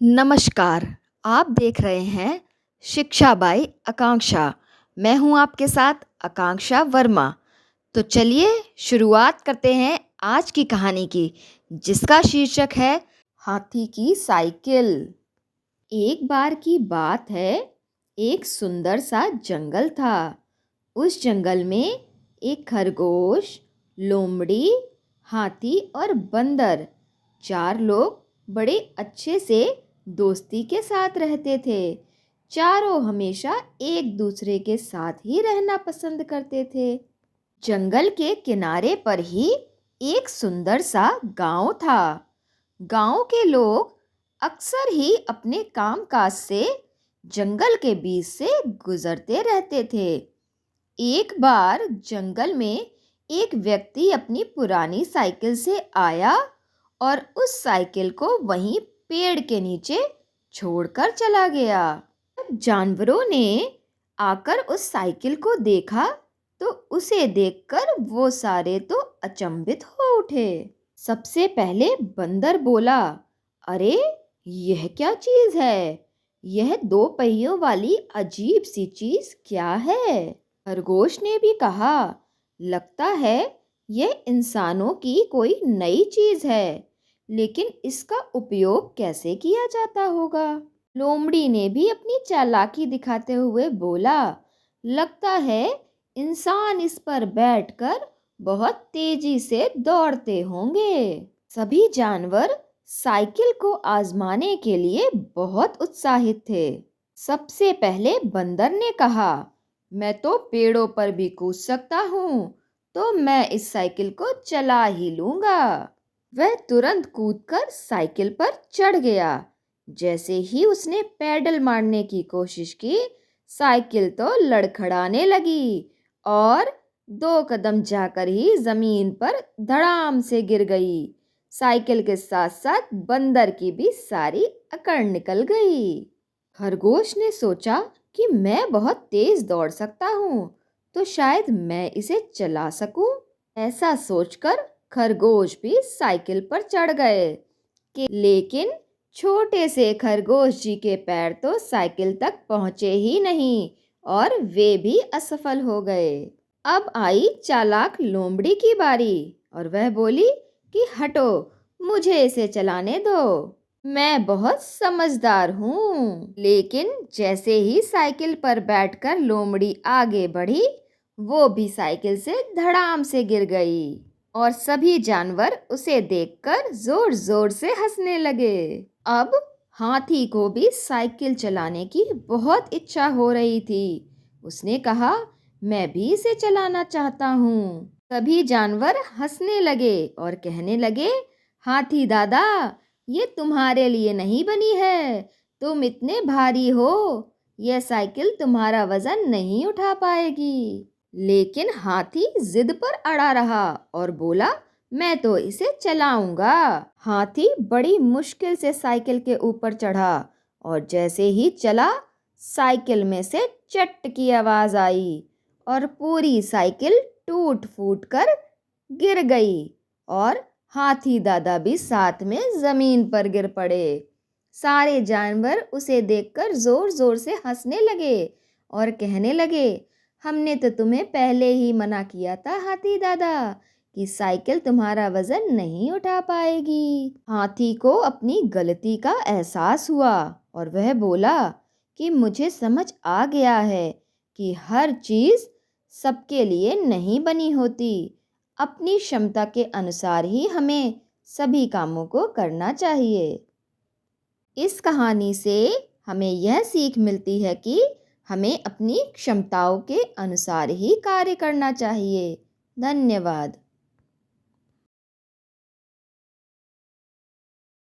नमस्कार, आप देख रहे हैं शिक्षा बाई आकांक्षा। मैं हूं आपके साथ आकांक्षा वर्मा। तो चलिए शुरुआत करते हैं आज की कहानी की, जिसका शीर्षक है हाथी की साइकिल। एक बार की बात है, एक सुंदर सा जंगल था। उस जंगल में एक खरगोश, लोमड़ी, हाथी और बंदर, चार लोग बड़े अच्छे से दोस्ती के साथ रहते थे। चारों हमेशा एक दूसरे के साथ ही रहना पसंद करते थे। जंगल के किनारे पर ही एक सुंदर सा गांव था। गांव के लोग अक्सर ही अपने कामकाज से जंगल के बीच से गुजरते रहते थे। एक बार जंगल में एक व्यक्ति अपनी पुरानी साइकिल से आया और उस साइकिल को वहीं पेड़ के नीचे छोड़कर चला गया। जब जानवरों ने आकर उस साइकिल को देखा तो उसे देखकर वो सारे तो अचंभित हो उठे। सबसे पहले बंदर बोला, अरे यह क्या चीज है? यह दो पहियों वाली अजीब सी चीज क्या है? खरगोश ने भी कहा, लगता है यह इंसानों की कोई नई चीज है, लेकिन इसका उपयोग कैसे किया जाता होगा? लोमड़ी ने भी अपनी चालाकी दिखाते हुए बोला, लगता है इंसान इस पर बैठकर बहुत तेजी से दौड़ते होंगे। सभी जानवर साइकिल को आजमाने के लिए बहुत उत्साहित थे। सबसे पहले बंदर ने कहा, मैं तो पेड़ों पर भी कूद सकता हूँ, तो मैं इस साइकिल को चला ही लूंगा। वह तुरंत कूदकर साइकिल पर चढ़ गया। जैसे ही उसने पैडल मारने की कोशिश की, साइकिल तो लड़खड़ाने लगी और 2 कदम जाकर ही जमीन पर धड़ाम से गिर गई। साइकिल के साथ साथ बंदर की भी सारी अकड़ निकल गई। खरगोश ने सोचा कि मैं बहुत तेज दौड़ सकता हूँ, तो शायद मैं इसे चला सकूं। ऐसा सोचकर खरगोश भी साइकिल पर चढ़ गए लेकिन छोटे से खरगोश जी के पैर तो साइकिल तक पहुंचे ही नहीं और वे भी असफल हो गए। अब आई चालाक लोमड़ी की बारी और वह बोली कि हटो, मुझे इसे चलाने दो, मैं बहुत समझदार हूँ। लेकिन जैसे ही साइकिल पर बैठकर लोमड़ी आगे बढ़ी, वो भी साइकिल से धड़ाम से गिर गई और सभी जानवर उसे देखकर जोर जोर से हंसने लगे। अब हाथी को भी साइकिल चलाने की बहुत इच्छा हो रही थी। उसने कहा, मैं भी इसे चलाना चाहता हूँ। सभी जानवर हंसने लगे और कहने लगे, हाथी दादा, ये तुम्हारे लिए नहीं बनी है, तुम इतने भारी हो, यह साइकिल तुम्हारा वजन नहीं उठा पाएगी। लेकिन हाथी जिद पर अड़ा रहा और बोला, मैं तो इसे चलाऊंगा। हाथी बड़ी मुश्किल से साइकिल के ऊपर चढ़ा और जैसे ही चला, साइकिल में से चट की आवाज आई और पूरी साइकिल टूट फूट कर गिर गई और हाथी दादा भी साथ में जमीन पर गिर पड़े। सारे जानवर उसे देखकर जोर जोर से हंसने लगे और कहने लगे, हमने तो तुम्हें पहले ही मना किया था हाथी दादा कि साइकिल तुम्हारा वजन नहीं उठा पाएगी। हाथी को अपनी गलती का एहसास हुआ और वह बोला कि मुझे समझ आ गया है कि हर चीज सबके लिए नहीं बनी होती। अपनी क्षमता के अनुसार ही हमें सभी कामों को करना चाहिए। इस कहानी से हमें यह सीख मिलती है कि हमें अपनी क्षमताओं के अनुसार ही कार्य करना चाहिए। धन्यवाद।